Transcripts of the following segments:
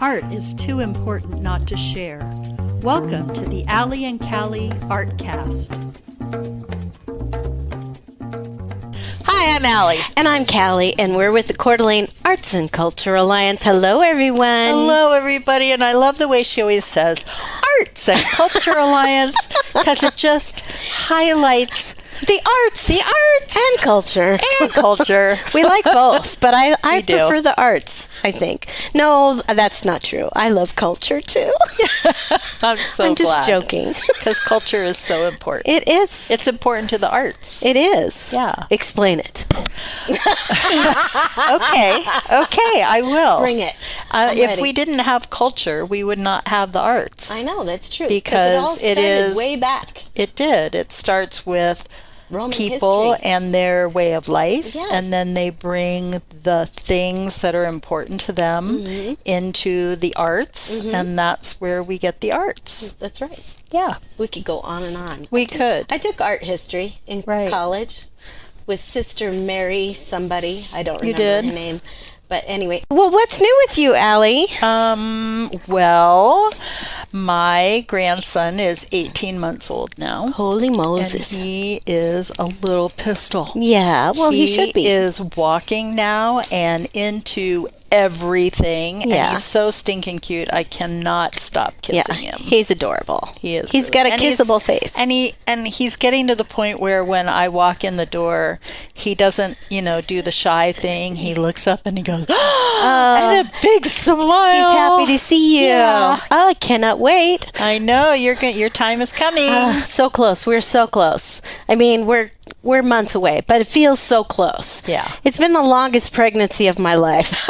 Art is too important not to share. Welcome to the Allie and Callie Artcast. Hi, I'm Allie. And I'm Callie, and we're with the Coeur d'Alene Arts and Culture Alliance. Hello, everyone. Hello, everybody. And I love the way she always says Arts and Culture Alliance, because it just highlights the arts and culture. And culture. We like both, but I do. prefer the arts, I think. No, that's not true. I love culture, too. I'm just glad. Joking. Because culture is so important. It is. It's important to the arts. It is. Yeah. Explain it. Okay, I will. Bring it. If we didn't have culture, we would not have the arts. I know, that's true. Because it all started way back. It did. It starts with Roman people history. And their way of life, Yes. and then they bring the things that are important to them into the arts, and that's where we get the arts. That's right. Yeah. We could go on and on. We could. I took art history in college with Sister Mary somebody. I don't remember her name. But anyway. Well, what's new with you, Allie? Well, my grandson is 18 months old now. Holy Moses. And he is a little pistol. Yeah, well, he should be. He is walking now and into everything. Yeah. And he's so stinking cute. I cannot stop kissing him. He's adorable. He is. He's got a kissable face. And he's getting to the point where when I walk in the door, he doesn't, do the shy thing. He looks up and he goes, and a big smile. He's happy to see you. Yeah. Oh, I cannot wait. I know your time is coming. So close. We're so close. I mean, we're months away, but it feels so close. Yeah. It's been the longest pregnancy of my life.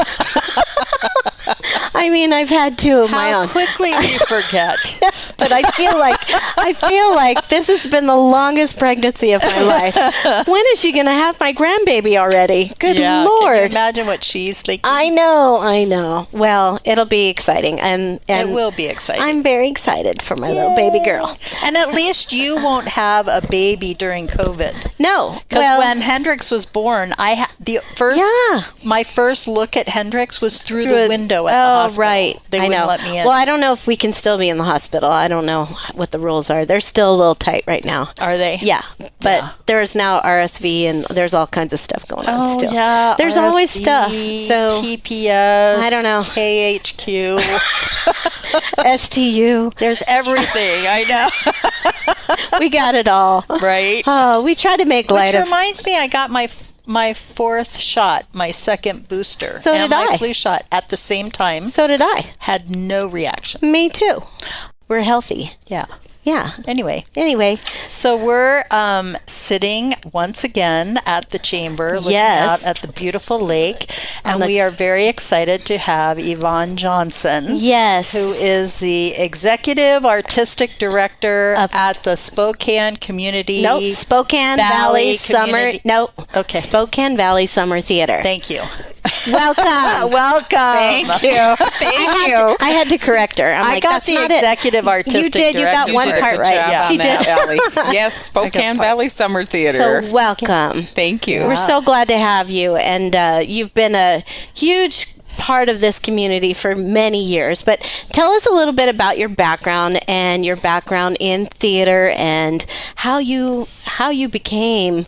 I mean, I've had two of my own. How quickly we forget. But I feel like this has been the longest pregnancy of my life. When is she going to have my grandbaby already? Good Lord. Can you imagine what she's thinking? I know. Well, it'll be exciting. And it will be exciting. I'm very excited for my little baby girl. And at least you won't have a baby during COVID. No. Because when Hendrix was born, my first look at Hendrix was through the window at the hospital. Oh, right. They wouldn't let me in. Well, I don't know if we can still be in the hospital. I don't know what the rules are. They're still a little tight right now. Are they? Yeah. But there's now RSV and there's all kinds of stuff going on still. Yeah. There's RSV, always stuff. So TPS. I don't know. KHQ. STU. There's everything. I know. We got it all. Right. Oh, we try to make light of. Which reminds me, I got my fourth shot, my second booster. So and did I. my flu shot at the same time. So did I. Had no reaction. Me too. We're healthy. Yeah. Yeah. Anyway. So we're sitting once again at the chamber, looking out at the beautiful lake, and we are very excited to have Yvonne Johnson. Yes. Who is the executive artistic director at the Spokane Community. Spokane Valley Summer. Spokane Valley Summer Theatre. Thank you. Welcome. Thank you. I had to correct her. I got the executive artistic director. You did. You got one part right. Yeah, she did. Yes, Spokane Valley Summer Theatre. So welcome. Thank you. We're so glad to have you, and you've been a huge part of this community for many years. But tell us a little bit about your background and your background in theater and how you became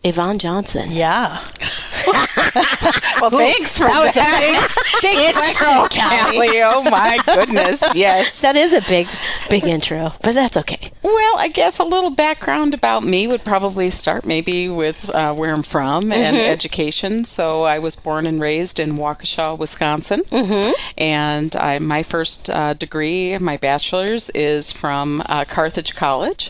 Yvonne Johnson. Yeah. Well, thanks for that. Big intro, Callie. Oh, my goodness. Yes. That is a big intro, but that's okay. Well, I guess a little background about me would probably start maybe with where I'm from and education. So I was born and raised in Waukesha, Wisconsin. And my first degree, my bachelor's, is from Carthage College.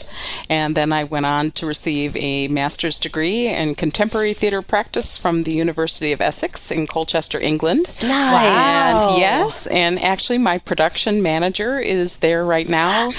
And then I went on to receive a master's degree in contemporary theater practice from the University of Essex in Colchester, England. Nice. And yes, and actually my production manager is there right now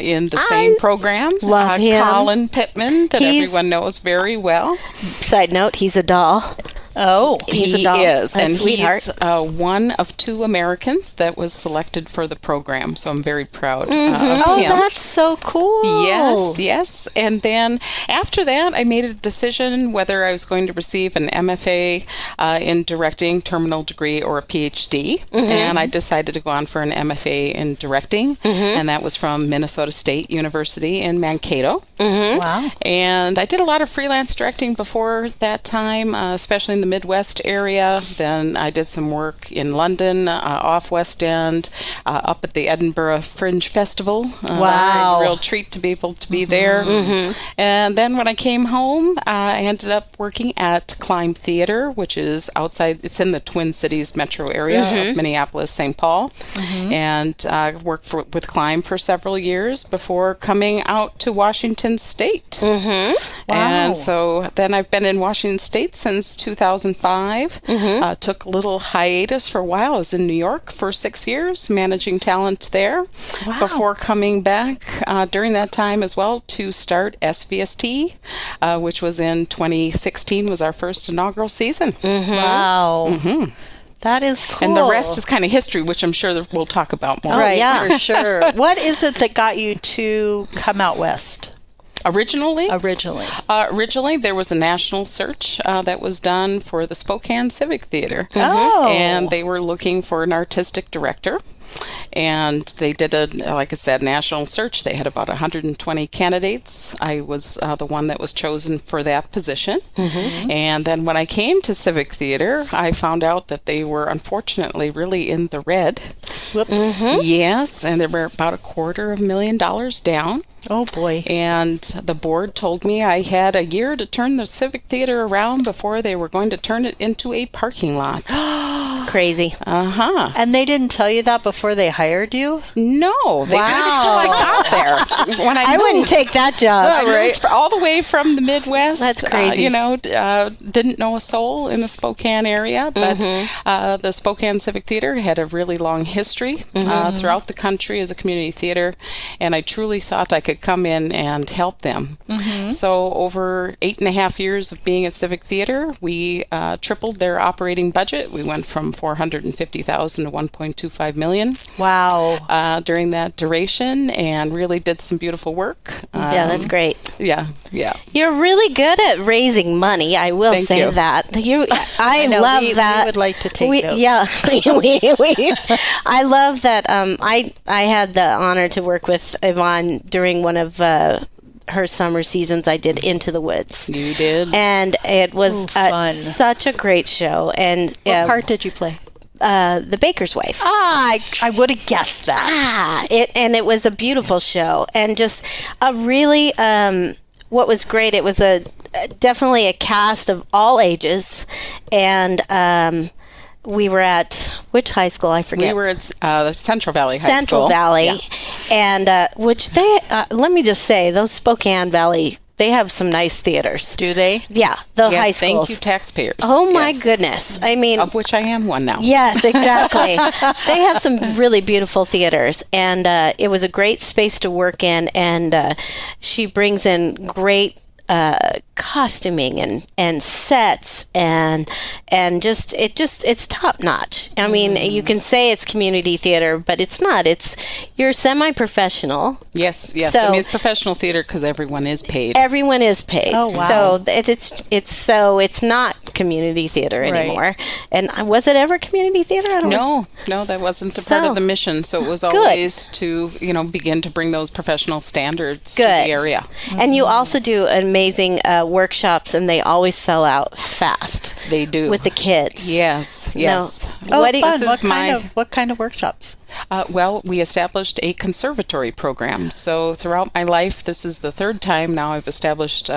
in the same program. Love him. Colin Pittman, that everyone knows very well. Side note, he's a doll. Oh, He's a he doll. is, A and sweetheart. he's one of 2 Americans that was selected for the program. So I'm very proud of oh, him. that's so cool. Yes. And then after that, I made a decision whether I was going to receive an MFA in directing, terminal degree, or a PhD. And I decided to go on for an MFA in directing, and that was from Minnesota State University in Mankato. Wow. And I did a lot of freelance directing before that time, especially in the Midwest area. Then I did some work in London, off West End, up at the Edinburgh Fringe Festival. Wow. It was a real treat to be able to be there. And then when I came home, I ended up working at Climb Theater, which is outside, it's in the Twin Cities metro area of Minneapolis, St. Paul. And worked with Climb for several years before coming out to Washington State. And so then I've been in Washington State since 2005. Took a little hiatus for a while. I was in New York for 6 years, managing talent there, before coming back during that time as well to start SVST, which was in 2016, was our first inaugural season. Wow. That is cool. And the rest is kind of history, which I'm sure that we'll talk about more. Right, yeah. for sure. What is it that got you to come out west? Originally, there was a national search that was done for the Spokane Civic Theater. Oh. And they were looking for an artistic director. And they did like I said, national search. They had about 120 candidates. I was the one that was chosen for that position. And then when I came to Civic Theater, I found out that they were unfortunately really in the red. Whoops. Yes, and they were about $250,000 down. Oh, boy. And the board told me I had a year to turn the Civic Theater around before they were going to turn it into a parking lot. It's crazy. And they didn't tell you that before they hired you? No, they didn't until I got there. When I wouldn't moved. take that job. I moved all the way from the Midwest. That's crazy. Didn't know a soul in the Spokane area, but the Spokane Civic Theater had a really long history throughout the country as a community theater, and I truly thought I could come in and help them. So over 8.5 years of being at Civic Theater, we tripled their operating budget. We went from $450,000 to $1.25 million. Wow. During that duration, and really did some beautiful work. Yeah, that's great. Yeah. You're really good at raising money. I will Thank say you. that. I know, love we that. would like to take notes. Yeah, I love that. I had the honor to work with Yvonne during one of her summer seasons. I did Into the Woods. You did. And it was fun. such a great show. And What part did you play? the baker's wife. I would have guessed that. It was a beautiful show, and just a really what was great. It was definitely a cast of all ages, and we were at which high school? I forget. We were at Central Valley High School. Central Valley, and which they let me just say, those Spokane Valley, they have some nice theaters. Do they? Yeah, the Yes, high schools. thank you, taxpayers. Oh my Yes. goodness! I mean, Of which I am one now. yes, exactly. They have some really beautiful theaters, and it was a great space to work in. And she brings in great costuming and sets and it's top notch. I mean, you can say it's community theater, but it's not. You're semi-professional. Yes. So- I mean, it's professional theater because everyone is paid. Everyone is paid. Oh, wow. So it's not community theater Right. anymore. And was it ever community theater? I don't know. No, that wasn't a part So- of the mission. So it was always to, begin to bring those professional standards to the area. And you also do amazing workshops, and they always sell out fast. They do. With the kids. Yes. Oh, What do you- fun. This is What kind of workshops? Well, we established a conservatory program. So throughout my life, this is the third time now I've established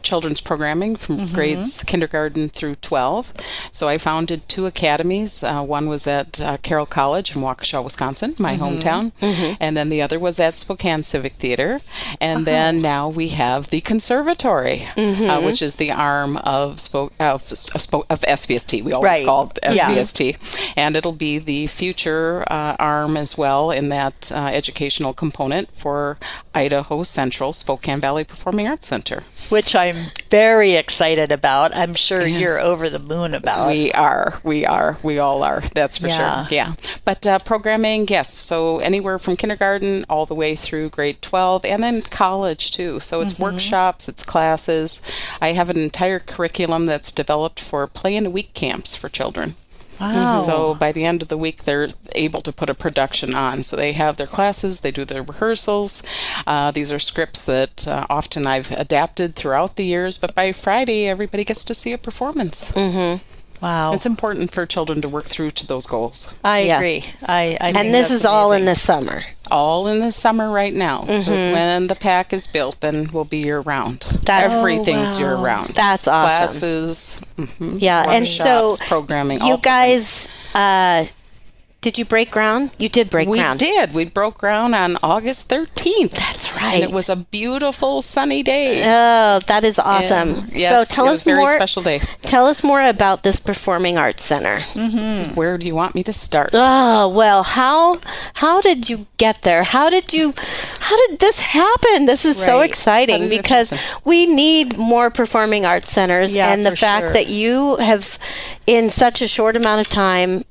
children's programming from grades kindergarten through 12. So I founded 2 academies. One was at Carroll College in Waukesha, Wisconsin, my hometown. And then the other was at Spokane Civic Theater. And then now we have the conservatory, which is the arm of SVST. We always Right. called Yeah. SVST. And it'll be the future arm as well in that educational component for Idaho Central Spokane Valley Performing Arts Center. Which I'm very excited about. I'm sure you're over the moon about. We are. We all are. That's for Yeah. sure. Yeah. But programming, yes. So anywhere from kindergarten all the way through grade 12 and then college too. So it's workshops, it's classes. I have an entire curriculum that's developed for play in a week camps for children. Wow. So by the end of the week, they're able to put a production on. So they have their classes, they do their rehearsals. These are scripts that often I've adapted throughout the years, but by Friday, everybody gets to see a performance. Wow. It's important for children to work through to those goals. I Yeah. agree. I think And this that's is all in amazing. the summer. All in the summer right now. But when the pack is built, then we'll be year round. Everything's year round. That's awesome. Classes, Yeah, and so workshops, programming. you all guys, did you break ground? You did break We ground. did. We broke ground on August 13th. That's right. And it was a beautiful sunny day. Oh, that is awesome. And, yes, so tell it us was a very more. special day. Tell us more about this Performing Arts Center. Where do you want me to start? Oh, well, how did you get there? How did this happen? This is so Right. How exciting did this because happen? we need more performing arts centers, Yeah, and the for fact sure. that you have in such a short amount of time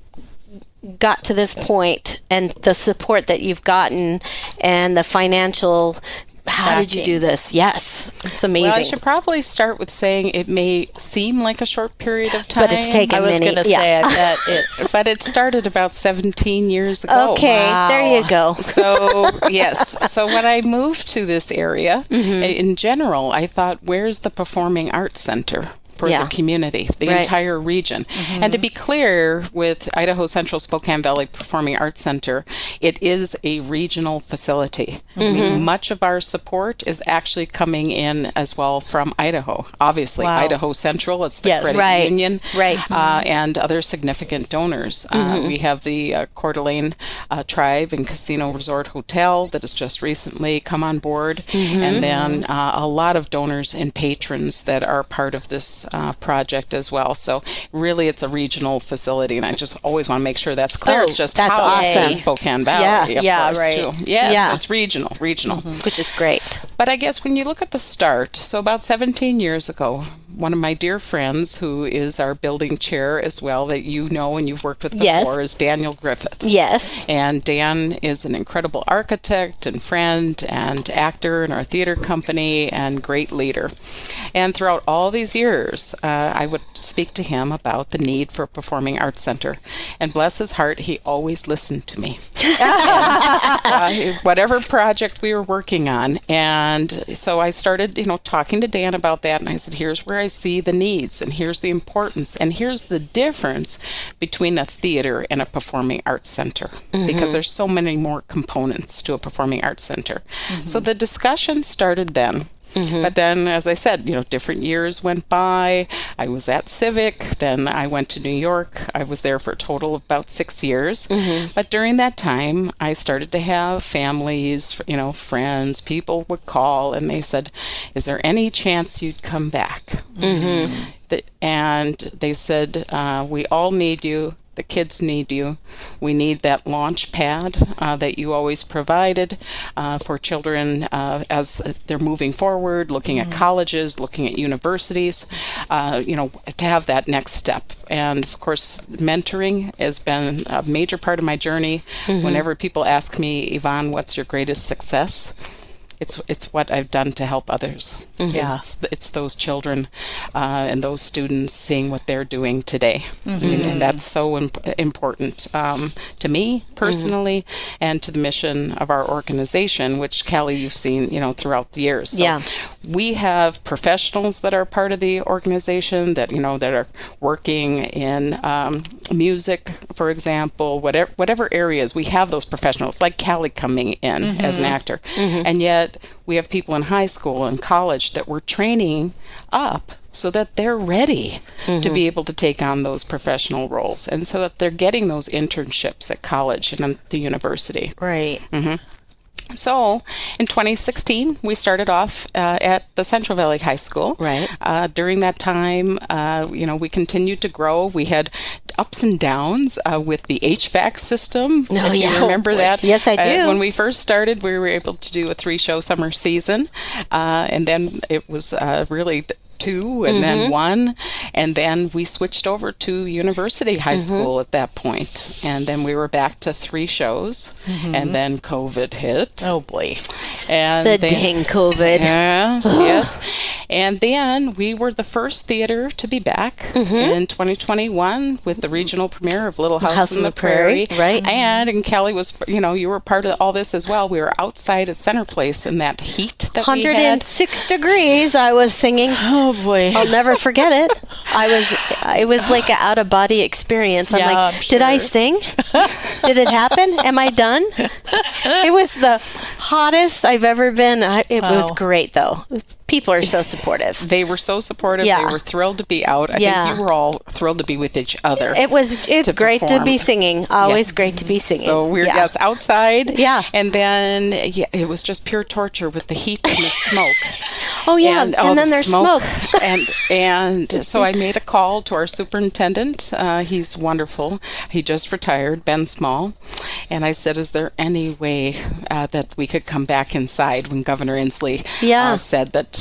got to this point, and the support that you've gotten and the financial, how did you do this? Yes, it's amazing. Well, I should probably start with saying it may seem like a short period of time. But it's taken I was many. going to say, I bet it's... But it started about 17 years ago. Okay, there you go. So, yes. So when I moved to this area, in general, I thought, where's the Performing Arts Center for Yeah. the community, the Right. entire region? And to be clear, with Idaho Central Spokane Valley Performing Arts Center, it is a regional facility. I mean, much of our support is actually coming in as well from Idaho. Obviously, Wow. Idaho Central, it's the Yes. credit Right. union, Right. and other significant donors. We have the Coeur d'Alene Tribe and Casino Resort Hotel that has just recently come on board, and then a lot of donors and patrons that are part of this project as well. So really, it's a regional facility, and I just always want to make sure that's clear. Oh, It's just that's how it's awesome. in Spokane Valley, of Yeah, course, right. too. Yes, Yeah. it's regional. Which is great. But I guess when you look at the start, so about 17 years ago, one of my dear friends, who is our building chair as well, that you know and you've worked with Yes. before, is Daniel Griffith. Yes. And Dan is an incredible architect and friend and actor in our theater company and great leader. And throughout all these years, I would speak to him about the need for a performing arts center. And bless his heart, he always listened to me. Whatever project we were working on. And so I started, talking to Dan about that. And I said, here's where I see the needs, and here's the importance, and here's the difference between a theater and a performing arts center, because there's so many more components to a performing arts center. So the discussion started then. But then, as I said, different years went by. I was at Civic. Then I went to New York. I was there for a total of about 6 years. But during that time, I started to have families, friends, people would call, and they said, is there any chance you'd come back? And they said, we all need you. The kids need you. We need that launch pad that you always provided for children as they're moving forward, looking at colleges, looking at universities, to have that next step. And of course, mentoring has been a major part of my journey. Whenever people ask me, Yvonne, what's your greatest success? It's what I've done to help others. Yeah. It's those children and those students seeing what they're doing today. And that's so important to me personally and to the mission of our organization, which, Callie, you've seen, throughout the years. So Yeah. we have professionals that are part of the organization that, that are working in music, for example, whatever areas. We have those professionals, like Callie coming in as an actor. And yet we have people in high school and college that we're training up so that they're ready to be able to take on those professional roles, and so that they're getting those internships at college and at the university. Right. So in 2016, we started off at the Central Valley High School. Right. During that time, we continued to grow. We had ups and downs with the HVAC system. Oh, If you yeah. remember that? Yes, I do. When we first started, we were able to do a 3-show summer season. And then it was really 2 and then 1, and then we switched over to University High School at that point, and then we were back to 3 shows, and then COVID hit. Oh boy. And The then, dang COVID. yes. And then we were the first theater to be back in 2021 with the regional premiere of Little House on the Prairie. Right. And Kelly was, you were part of all this as well. We were outside at Center Place in that heat that we had. 106 degrees. I was singing. Oh boy. I'll never forget it. It was like an out of body experience. I'm Yeah, like, I'm did I sure. sing? Did it happen? Am I done? It was the hottest I've ever been. It was great though. People are so supportive. They were so supportive. Yeah. They were thrilled to be out. I Yeah. think you were all thrilled to be with each other. It's to great to perform. be singing. Always Yes. great to be singing. So we were outside. Yeah. And then it was just pure torture with the heat and the smoke. Oh yeah, and the then there's smoke. and so I made a call to our superintendent. He's wonderful. He just retired, Ben Small. And I said, is there any way that we could come back inside when Governor Inslee said that,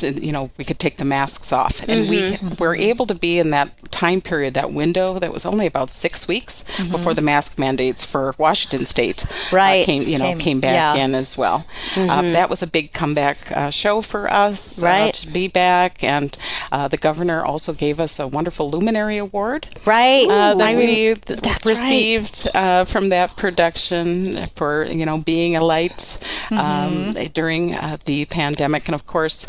we could take the masks off. And we were able to be in that time period, that window that was only about 6 weeks before the mask mandates for Washington State came back in as well. That was a big comeback show for us to be back. And the governor also gave us a wonderful Luminary Award. Right. That we that's received from that production for, being a light during the pandemic. And of course,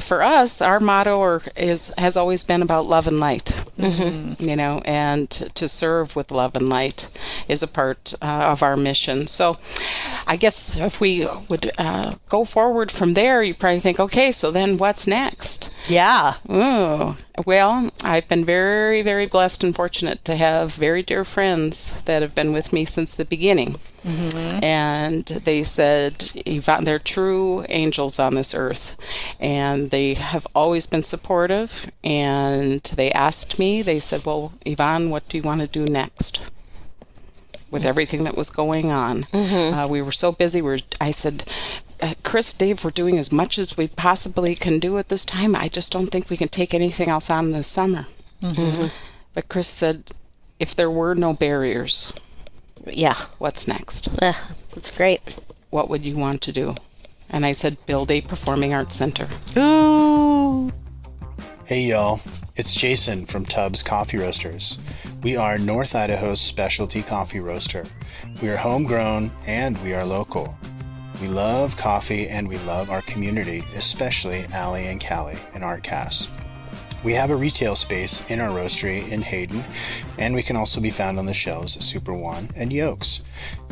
for us, our motto has always been about love and light, and to serve with love and light is a part of our mission. So I guess if we would go forward from there, you probably think, okay, so then what's next? Yeah. Oh, well, I've been very, very blessed and fortunate to have very dear friends that have been with me since the beginning. And they said, Yvonne, they're true angels on this earth. And they have always been supportive. And they asked me, they said, well, Yvonne, what do you want to do next? With everything that was going on. We were so busy. I said, Chris, Dave, we're doing as much as we possibly can do at this time. I just don't think we can take anything else on this summer. But Chris said, if there were no barriers, what's next? That's great. What would you want to do? And I said, build a performing arts center. Ooh. Hey y'all, it's Jason from Tubbs Coffee Roasters. We are North Idaho's specialty coffee roaster. We are homegrown and we are local. We love coffee and we love our community, especially Allie and Callie in ArtCast. We have a retail space in our roastery in Hayden, and we can also be found on the shelves at Super One and Yokes.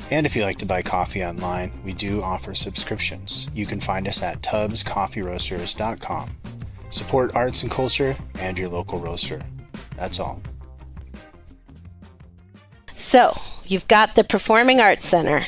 And if you like to buy coffee online, we do offer subscriptions. You can find us at tubbscoffeeroasters.com. Support arts and culture and your local roaster. That's all. So, you've got the Performing Arts Center.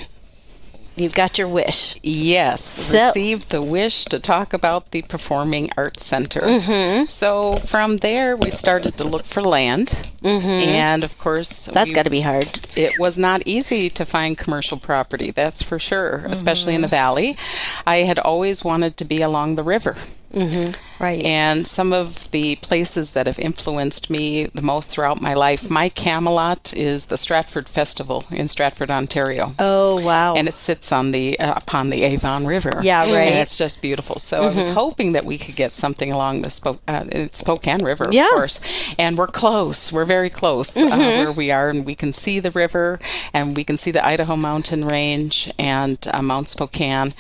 You've got your wish. Yes, received the wish to talk about the Performing Arts Center. So from there, we started to look for land. And of course, That's got to be hard. It was not easy to find commercial property, that's for sure, especially in the valley. I had always wanted to be along the river. Right. And some of the places that have influenced me the most throughout my life, my Camelot is the Stratford Festival in Stratford, Ontario. Oh, wow. And it sits on the upon the Avon River. Yeah, right. And it's just beautiful. So I was hoping that we could get something along the Spokane River, of Yeah. course. And we're close. We're very close where we are, and we can see the river, and we can see the Idaho mountain range and Mount Spokane.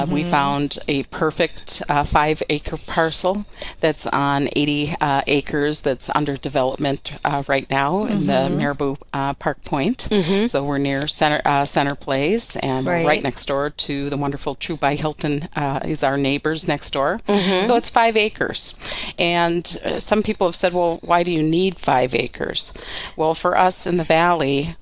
We found a perfect 5-acre parcel that's on 80 acres that's under development right now in the Marabou Park Point. So we're near Center Place, and we're right next door to the wonderful True by Hilton is our neighbors next door. So it's 5 acres. And some people have said, well, why do you need 5 acres? Well, for us in the valley,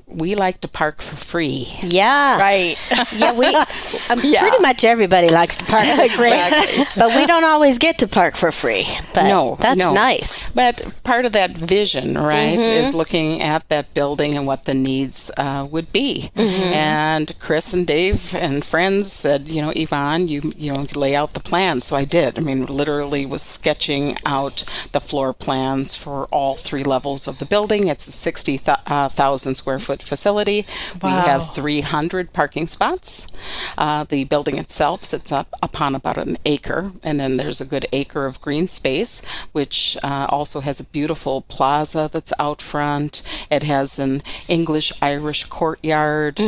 we like to park for free. Yeah. Right. Yeah, pretty much everybody likes to park for free. But we don't always get to park for free. But that's nice. But part of that vision, right, is looking at that building and what the needs would be. And Chris and Dave and friends said, Yvonne, you lay out the plans. So I did. I mean, literally was sketching out the floor plans for all 3 levels of the building. It's a 60,000 square foot facility. Wow. We have 300 parking spots. The building itself sits up upon about an acre, and then there's a good acre of green space, which also has a beautiful plaza that's out front. It has an English-Irish courtyard,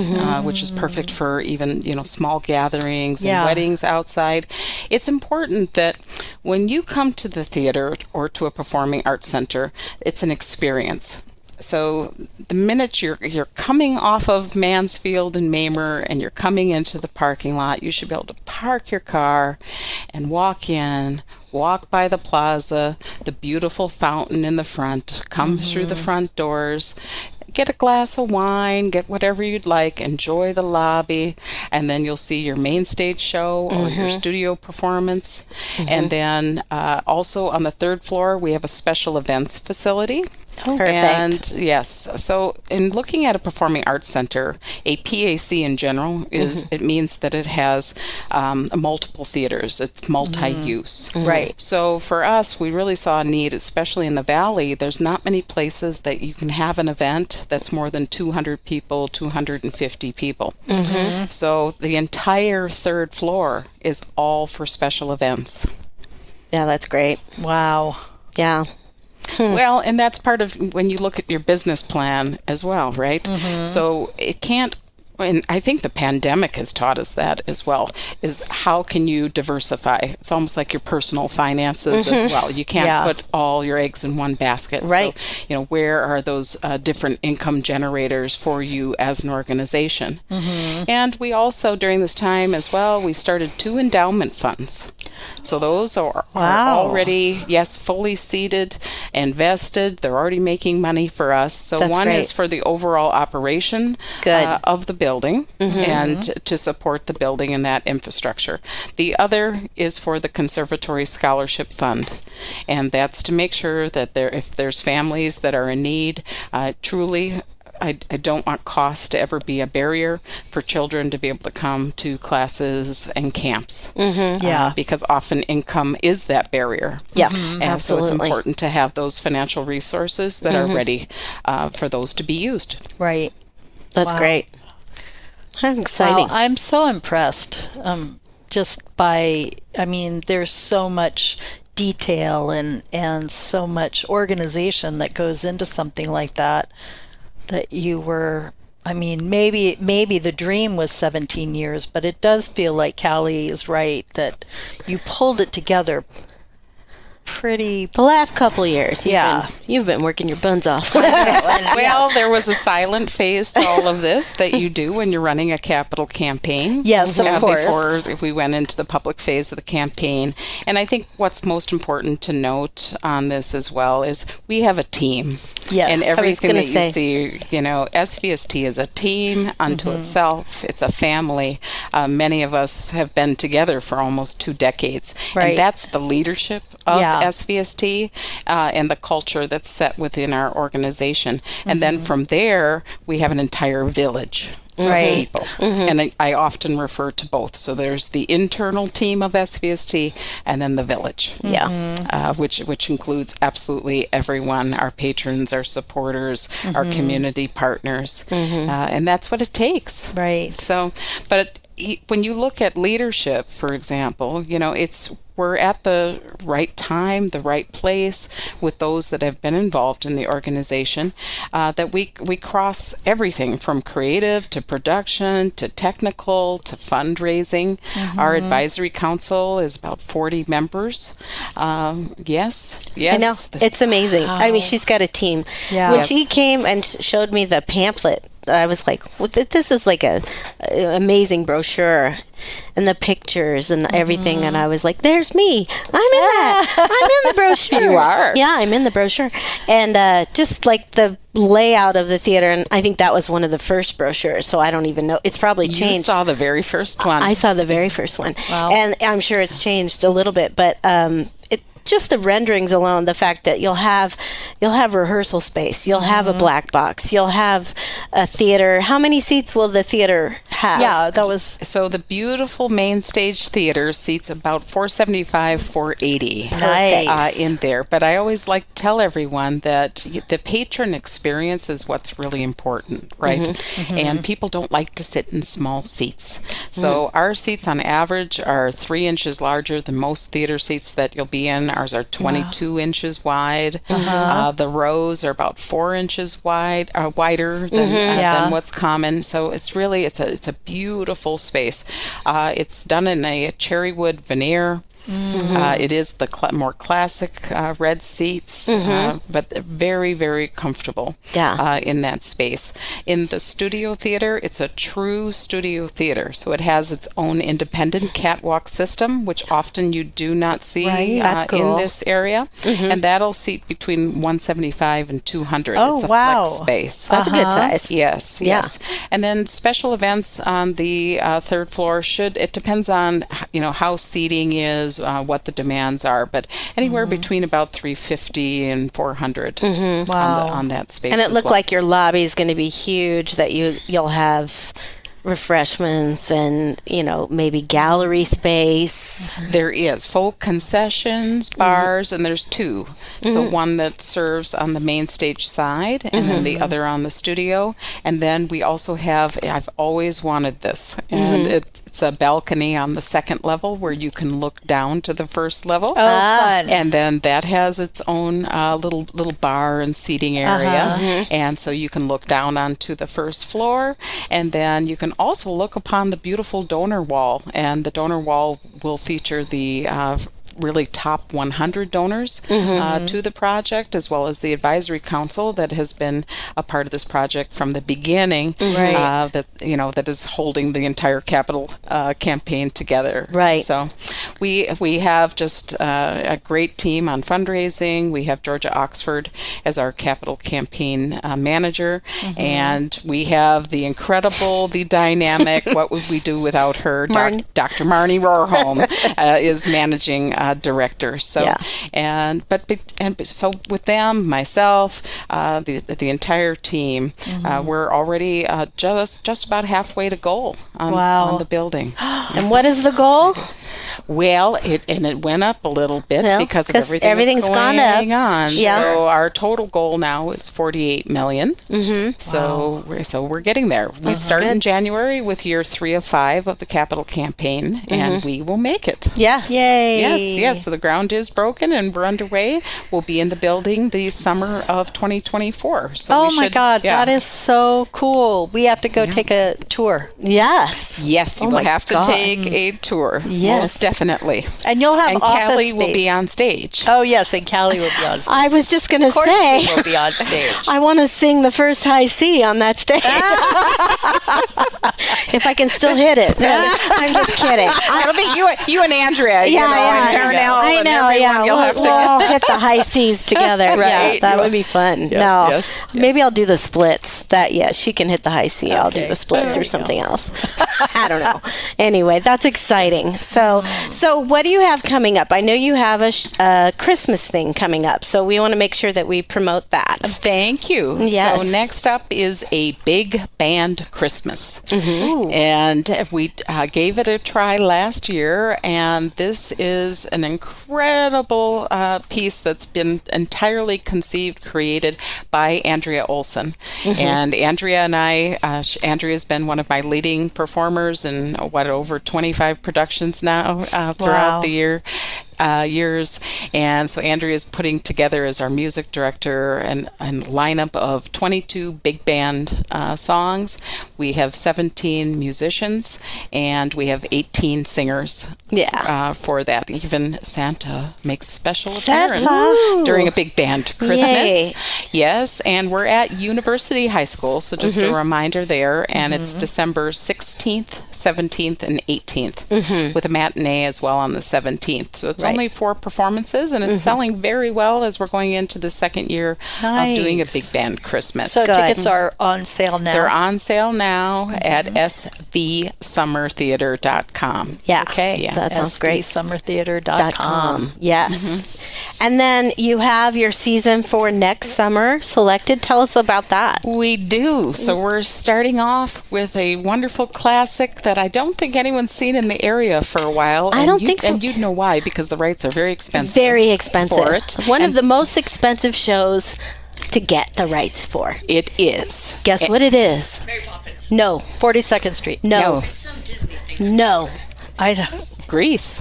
which is perfect for even small gatherings and weddings outside. It's important that when you come to the theater or to a performing arts center, it's an experience. So the minute you're coming off of Mansfield and Mamer and you're coming into the parking lot, you should be able to park your car and walk in, walk by the plaza, the beautiful fountain in the front, come through the front doors, get a glass of wine, get whatever you'd like, enjoy the lobby, and then you'll see your main stage show or your studio performance. And then also on the 3rd floor, we have a special events facility. Perfect. And yes, so in looking at a performing arts center, a PAC in general it means that it has multiple theaters. It's multi-use. Right. So for us, we really saw a need, especially in the Valley. There's not many places that you can have an event that's more than 200 people, 250 people. So the entire 3rd floor is all for special events. Yeah, that's great. Wow. Yeah. Well, and that's part of when you look at your business plan as well, right? So it can't, and I think the pandemic has taught us that as well, is how can you diversify? It's almost like your personal finances as well. You can't put all your eggs in one basket. Right. So, where are those different income generators for you as an organization? And we also, during this time as well, we started 2 endowment funds. So those are already, fully seated, invested. They're already making money for us. So That's one great. is for the overall operation of the building and to support the building and that infrastructure. The other is for the Conservatory Scholarship Fund. And that's to make sure that if there's families that are in need, truly, I don't want cost to ever be a barrier for children to be able to come to classes and camps. Because often income is that barrier. Yeah, and absolutely. so it's important to have those financial resources that are ready for those to be used. Right. That's great. How exciting. Wow, I'm so impressed just by, there's so much detail and so much organization that goes into something like that you were, maybe the dream was 17 years, but it does feel like Callie is right, that you pulled it together pretty... The last couple of years, you've been working your buns off. Well, there was a silent phase to all of this that you do when you're running a capital campaign. Yes, of course. Before we went into the public phase of the campaign. And I think what's most important to note on this as well is we have a team. Yes. And everything that you see, SVST is a team unto itself. It's a family. Many of us have been together for almost 2 decades. Right. And that's the leadership of SVST and the culture that's set within our organization. And then from there, we have an entire village of people. And I often refer to both. So there's the internal team of SVST and then the village. Which includes absolutely everyone, our patrons, our supporters, our community partners. And that's what it takes. Right. So, but when you look at leadership, for example, we're at the right time, the right place with those that have been involved in the organization, that we cross everything from creative to production to technical to fundraising. Our advisory council is about 40 members. Yes. I know. It's amazing. She's got a team. Yeah. When she came and showed me the pamphlet I was like, well, this is like a amazing brochure, and the pictures and everything. And I was like, there's me. I'm in that. I'm in the brochure. You are. Yeah, I'm in the brochure. And just like the layout of the theater, and I think that was one of the first brochures, so I don't even know. It's probably changed. You saw the very first one. I saw the very first one. Wow. And I'm sure it's changed a little bit, but just the renderings alone, the fact that you'll have rehearsal space, you'll have a black box, you'll have a theater. How many seats will the theater have? Yeah, that was So the beautiful main stage theater seats about 475, 480 nice. in there. But I always like to tell everyone that the patron experience is what's really important, right? And people don't like to sit in small seats. So our seats on average are 3 inches larger than most theater seats that you'll be in. Ours are 22 inches wide. The rows are about 4 inches wider than what's common. So it's really it's a beautiful space. It's done in a cherry wood veneer. It is the more classic red seats, but they're very, very comfortable in that space. In the studio theater, it's a true studio theater. So it has its own independent catwalk system, which often you do not see That's cool. in this area. And that'll seat between 175 and 200. Oh, it's a wow. flex space. That's a good size. Yes, Yeah. yes. And then special events on the third floor it depends on, how seating is, what the demands are, but anywhere between about 350 and 400 on that space. And it as looked well. like your lobby is going to be huge, that you'll have refreshments and, maybe gallery space. There is full concessions, bars, and there's 2. So one that serves on the main stage side and then the other on the studio. And then we also have, I've always wanted this, and it's a balcony on the second level where you can look down to the first level. fun. And then that has its own little bar and seating area. And so you can look down onto the first floor, and then you can also look upon the beautiful donor wall. And the donor wall will feature the really top 100 donors to the project, as well as the advisory council that has been a part of this project from the beginning. That is holding the entire capital campaign together. Right. So we have just a great team on fundraising. We have Georgia Oxford as our capital campaign manager, and we have the incredible, the dynamic. What would we do without her? Dr. Marnie Rohrholm is managing director. So so with them, myself, the entire team, we're already just about halfway to goal on the building. And what is the goal? Well, it went up a little bit because of everything's that's gone going up. on. Yeah. So our total goal now is $48 million. So we're getting there. We start in January with year 3 of 5 of the capital campaign, and we will make it. Yes. Yay. Yes. So the ground is broken and we're underway. We'll be in the building the summer of 2024. So Oh my God, that is so cool. We have to go take a tour. Yes. Yes, you will have to take a tour. Yes. Most definitely. And you'll have And office Callie will space. be on stage. Oh, yes, and Callie will be on stage. I was just going to Of course say, she will be on stage. I want to sing the first high C on that stage. If I can still hit it. I'm just kidding. It'll be you and Andrea, and Darnell, I and know, everyone. You'll have to. We'll hit the high C's together. Yeah, that would be fun. Maybe I'll do the splits. She can hit the high C. I'll do the splits or something else. I don't know. Anyway, that's exciting. So what do you have coming up? I know you have a Christmas thing coming up, so we want to make sure that we promote that. Thank you. Yes. So next up is a big band Christmas. And we gave it a try last year, and this is an incredible piece that's been entirely created by Andrea Olson. And Andrea and I, Andrea's been one of my leading performers in over 25 productions now. now throughout the years. And so Andrea is putting together as our music director and lineup of 22 big band songs. We have 17 musicians and we have 18 singers for that. Even Santa makes special appearance during a big band Christmas. Yay. Yes, and we're at University High School, so just a reminder there. And it's December 16th, 17th, and 18th with a matinee as well on the 17th. So it's only 4 performances, and it's selling very well as we're going into the second year of doing a big band Christmas. So tickets are on sale now? They're on sale now at svsummertheater.com. Yeah. Okay. Yeah. That sounds great. svsummertheater.com. Yes. And then you have your season for next summer selected. Tell us about that. We do. So we're starting off with a wonderful classic that I don't think anyone's seen in the area for a while. I don't think so. And you'd know why, because the rights are very expensive. Very expensive. For it. One of the most expensive shows to get the rights for. It is. Guess what it is? Mary Poppins. No. 42nd Street. No. It's some Disney thing. No. Idaho. Greece.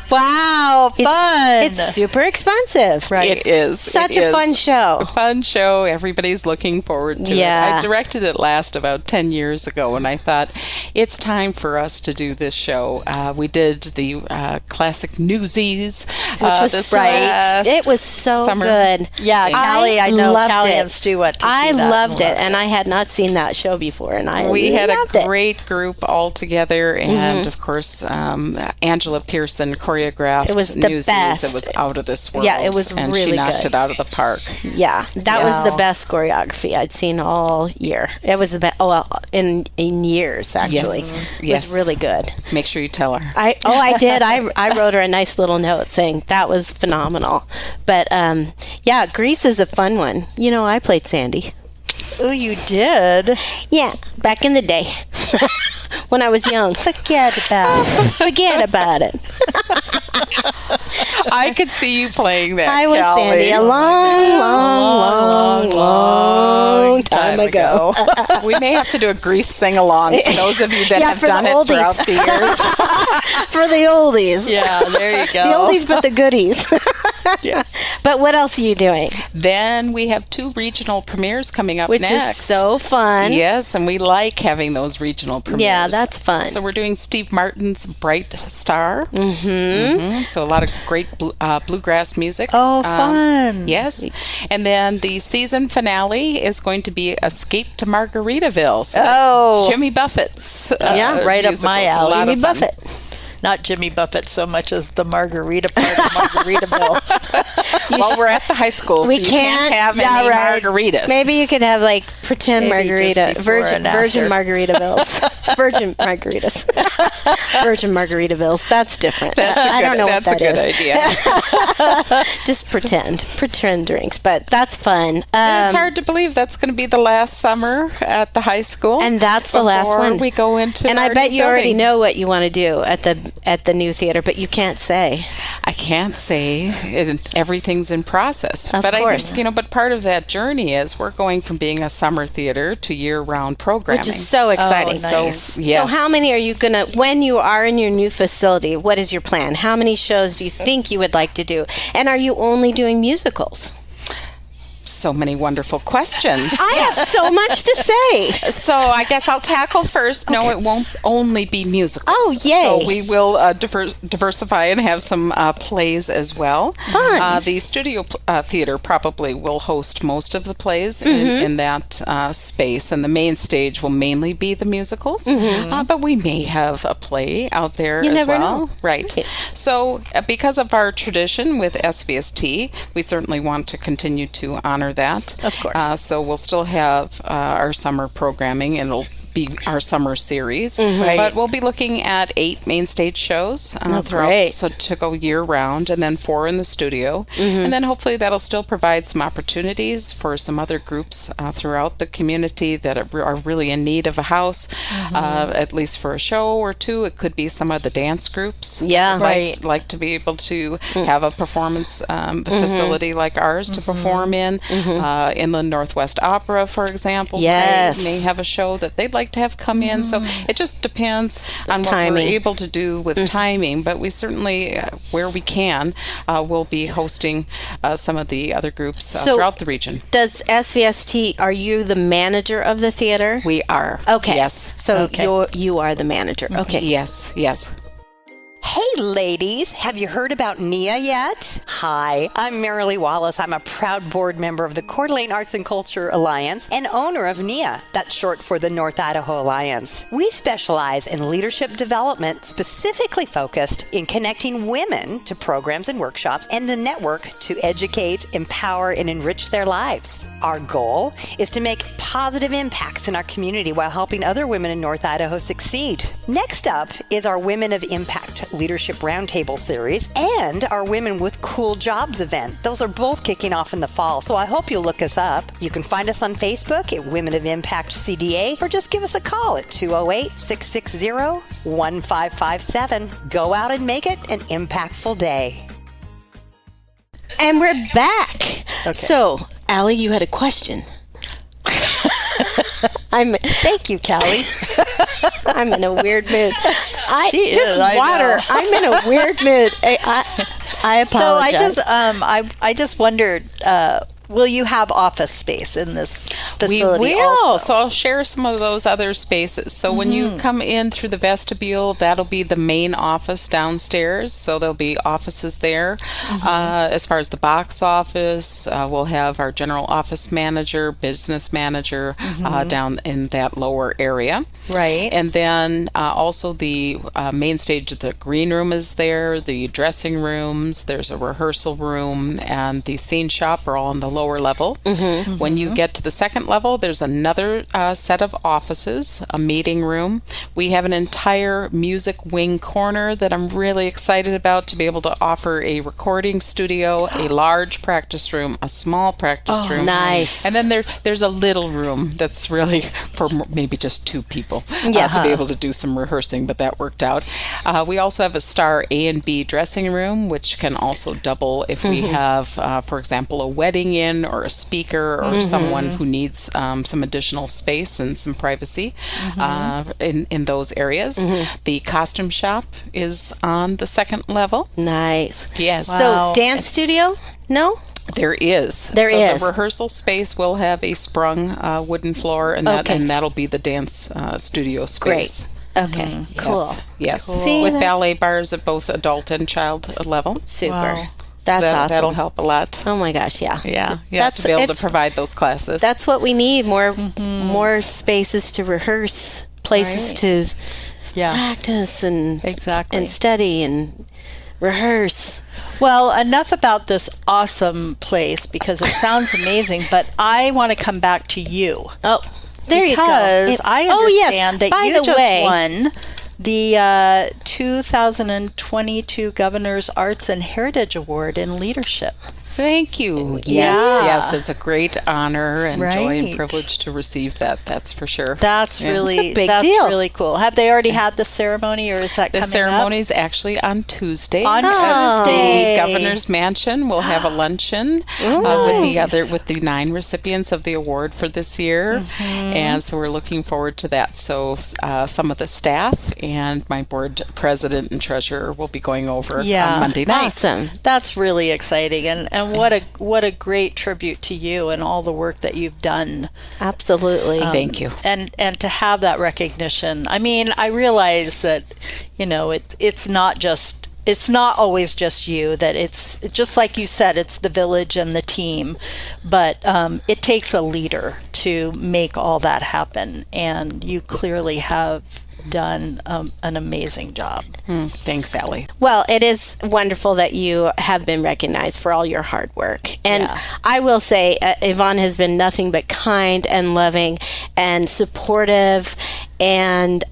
Wow, fun. It's super expensive. Right. It is. Such It a is. fun show. A fun show. Everybody's looking forward to it. Yeah. I directed it last about 10 years ago, and I thought it's time for us to do this show. We did the classic Newsies, Which was this right. last It was so summer. good. Yeah, Callie, I know loved Callie it. and Stu went to see I that. loved it, and I had not seen that show before, and I We had loved a it. great group all together, and of course, Angela Pearson choreographed It was the Newsies. best. It was out of this world. Yeah, it was and really she knocked good. it out of the park. Yeah, that was the best choreography I'd seen all year. It was the best. Oh, well, in years actually. It Yes. was really good. Make sure you tell her. I did. I wrote her a nice little note saying that was phenomenal. But yeah, Grease is a fun one. You know, I played Sandy. Oh, you did? Yeah, back in the day when I was young. Forget about it. Forget about it. I could see you playing that. I was Callie. Sandy a long time ago. We may have to do a Grease sing along for those of you that Yeah, have for the done it oldies. throughout the years. For the oldies. Yeah, there you The go. oldies but the goodies. Yes. But what else are you doing? Then we have 2 regional premieres coming up Which next. is so fun. Yes, and we like having those regional premieres. Yeah, that's fun. So we're doing Steve Martin's Bright Star. Mm-hmm. So a lot of great bluegrass music. Oh, fun. Yes. And then the season finale is going to be Escape to Margaritaville. So that's Jimmy Buffett's. Yeah, right up my musical. So a alley. lot Jimmy of fun. Buffett. Not Jimmy Buffett so much as the margarita part of Margaritaville. Well, we're at the high school, so We you can't have any margaritas. Maybe you could have like pretend Maybe margarita, just before virgin and Margaritavilles, virgin margaritas, virgin Margaritavilles. That's different. I don't know what that That's a is. good idea. Just pretend drinks, but that's fun. It's hard to believe that's going to be the last summer at the high school. And that's the last before one. we go into And I our bet new you already building. know what you want to do at the new theater, but you can't say. I can't say everything's in process, Of but course. I think but part of that journey is we're going from being a summer theater to year-round programming. Which is so exciting. nice. So yes. So how many are you gonna, when you are in your new facility, what is your plan? How many shows do you think you would like to do? And are you only doing musicals? So many wonderful questions. I have so much to say. So I guess I'll tackle first. No, it won't only be musicals. Oh, yay. So we will diversify and have some plays as well. Fun. The studio theater probably will host most of the plays in that space, and the main stage will mainly be the musicals. But we may have a play out there You as never well. know. Right. So because of our tradition with SVST, we certainly want to continue to honor that. Of course. So we'll still have our summer programming, and it'll be our summer series. Right. But we'll be looking at 8 main stage shows throughout, great. so to go year round, and then 4 in the studio. And then hopefully that'll still provide some opportunities for some other groups throughout the community that are really in need of a house, at least for a show or 2. It could be some of the dance groups. Yeah. Right. Like to be able to have a performance facility like ours to perform in. Inland Northwest Opera, for example, Yes. may have a show that they'd like like to have come in. So it just depends on what we're able to do with timing. But we certainly, where we can, will be hosting some of the other groups throughout the region. Does SVST, are you the manager of the theater? We are. Okay. Yes. So you are the manager. Okay. Yes. Yes. Hey ladies, have you heard about NIA yet? Hi, I'm Marilee Wallace. I'm a proud board member of the Coeur d'Alene Arts and Culture Alliance and owner of NIA. That's short for the North Idaho Alliance. We specialize in leadership development specifically focused in connecting women to programs and workshops and the network to educate, empower, and enrich their lives. Our goal is to make positive impacts in our community while helping other women in North Idaho succeed. Next up is our Women of Impact Leadership Roundtable series and our Women with Cool Jobs event. Those are both kicking off in the fall, so I hope you'll look us up. You can find us on Facebook at Women of Impact CDA or just give us a call at 208-660-1557. Go out and make it an impactful day. And we're back. Okay. So, Allie, you had a question. Thank you, Callie. I'm in a weird mood. I'm in a weird mood. I apologize. So I just wondered, will you have office space in this facility? We will. Also? So I'll share some of those other spaces. So when you come in through the vestibule, that'll be the main office downstairs. So there'll be offices there. As far as the box office, we'll have our general office manager, business manager down in that lower area. Right. And then also the main stage, the green room is there, the dressing rooms, there's a rehearsal room, and the scene shop are all on the lower level. When you get to the second level, there's another set of offices, a meeting room. We have an entire music wing corner that I'm really excited about, to be able to offer a recording studio, a large practice room, a small practice room. Nice. And then there's a little room that's really for maybe just two people to be able to do some rehearsing, but that worked out. We also have a star A and B dressing room, which can also double if we have, for example, a wedding in, or a speaker, or someone who needs some additional space and some privacy in those areas. The costume shop is on the second level. Nice. Yes. So, dance studio? No? There is. There is. The rehearsal space will have a sprung wooden floor, and that'll be the dance studio space. Great. Okay. Cool. Yes. Cool. See, with ballet bars at both adult and child level. Super. Wow. That's awesome. That'll help a lot. Oh my gosh, yeah. Yeah. To be able to provide those classes. That's what we need, more spaces to rehearse, places to practice and study and rehearse. Well, enough about this awesome place, because it sounds amazing, but I want to come back to you. Oh, there you go. Because I understand that you just won the 2022 Governor's Arts and Heritage Award in Leadership. Thank you. Yes, it's a great honor and joy and privilege to receive that. That's for sure. That's really a big deal. Really cool. Have they already had the ceremony, or is that coming up? The ceremony is actually on Tuesday. On The Tuesday, Governor's Mansion will have a luncheon with the 9 recipients of the award for this year, and so we're looking forward to that. So some of the staff and my board president and treasurer will be going over on Monday night. Awesome. That's really exciting, and what a great tribute to you and all the work that you've done. Absolutely. Thank you. And to have that recognition. I mean, I realize that, it's not always just you, that it's just like you said, it's the village and the team, but it takes a leader to make all that happen, and you clearly have done an amazing job. Thanks, Allie. Well, it is wonderful that you have been recognized for all your hard work. And I will say, Yvonne has been nothing but kind and loving and supportive. And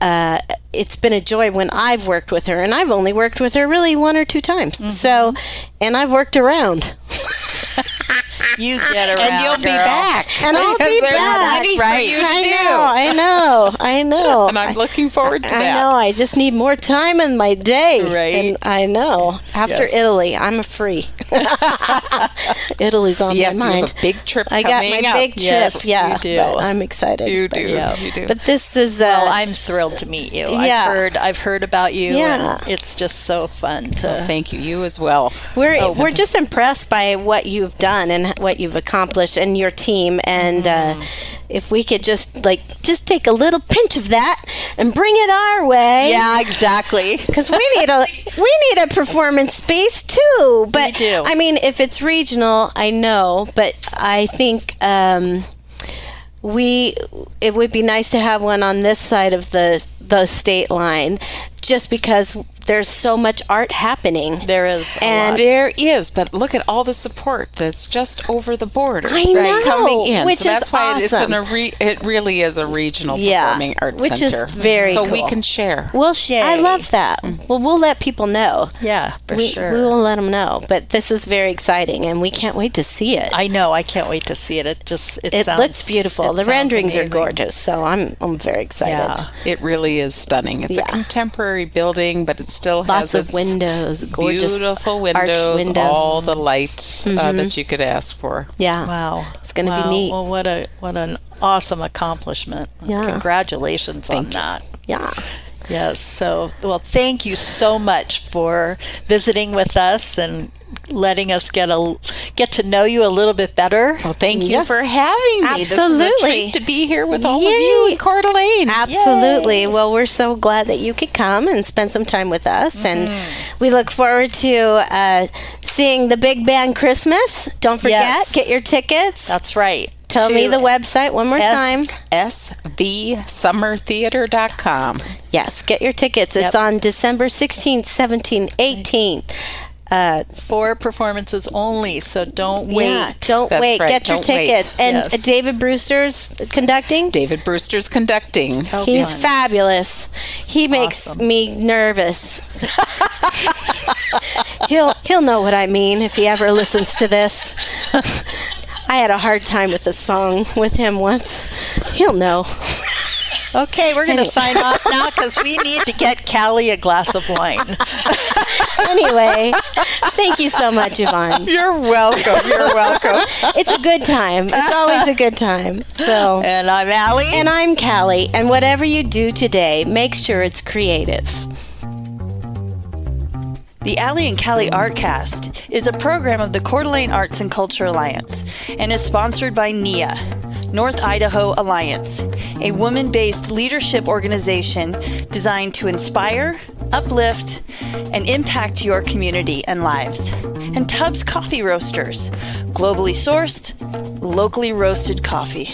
it's been a joy when I've worked with her. And I've only worked with her really 1 or 2 times. So, and I've worked around. You get around, And you'll be girl. back. And I'll Because be there's back. plenty for you to do. I know. And I'm looking forward to I that. know. I just need more time in my day. Right. And I know. After Yes. Italy, I'm free. Italy's on Yes, my you mind. have a big trip I coming got my up. big trip. Yes, yeah, you do. but I'm excited. You do. Yeah. You do. But this is Well, I'm thrilled to meet you. Yeah. I've heard about you, Yeah. and it's just so fun to. Thank you. You as well. we're just impressed by what you've done and what you've accomplished and your team. And if we could just take a little pinch of that and bring it our way. Yeah, exactly. Because we need a performance space too. But We do. I mean, if it's regional, I know, but I think it would be nice to have one on this side of the state line, just because there's so much art happening. There is a And lot. There is, but look at all the support that's just over the border. I know, coming in. which so that's is why awesome. it really is a regional Yeah, performing arts which is center. very so we cool. can share. Well, Yay. I love that. Well, we'll let people know. Yeah, for we sure. will let them know. But this is very exciting, and we can't wait to see it. I know. I can't wait to see it. It It sounds, looks beautiful. it The sounds renderings are amazing. gorgeous, so I'm very excited. Yeah. It really is stunning. It's Yeah. a contemporary building, but it still Lots has of its windows, gorgeous beautiful arched windows, windows. all the light that you could ask for. Yeah. Wow, It's gonna be Wow. neat. Well, what an awesome accomplishment! Yeah. Congratulations on that. Yeah. Yes. So, well, thank you so much for visiting with us and letting us get to know you a little bit better. Well, thank you Yes. for having me. This was a Absolutely. treat to be here with all of Yay. you in Coeur d'Alene. Absolutely. Well, we're so glad that you could come and spend some time with us. And we look forward to seeing the Big Band Christmas. Don't forget, Yes. get your tickets. That's right. Tell me the website one more time. svsummertheater.com. Yes, get your tickets. It's Yep. on December 16th, 17th, 18th. 4 performances only, so don't wait. Yeah, don't That's wait. right, Get your don't wait. tickets. And Yes. David Brewster's conducting. David Brewster's conducting. Oh, He's fun. fabulous. He makes Awesome. me nervous. He'll know what I mean if he ever listens to this. I had a hard time with a song with him once. He'll know. Okay, we're going to sign off now because we need to get Callie a glass of wine. Anyway, thank you so much, Yvonne. You're welcome. You're welcome. It's a good time. It's always a good time. So, And I'm Allie. and I'm Callie. And whatever you do today, make sure it's creative. The Allie and Callie Artcast is a program of the Coeur d'Alene Arts and Culture Alliance and is sponsored by NIA, North Idaho Alliance, a woman-based leadership organization designed to inspire, uplift, and impact your community and lives. And Tubbs Coffee Roasters, globally sourced, locally roasted coffee.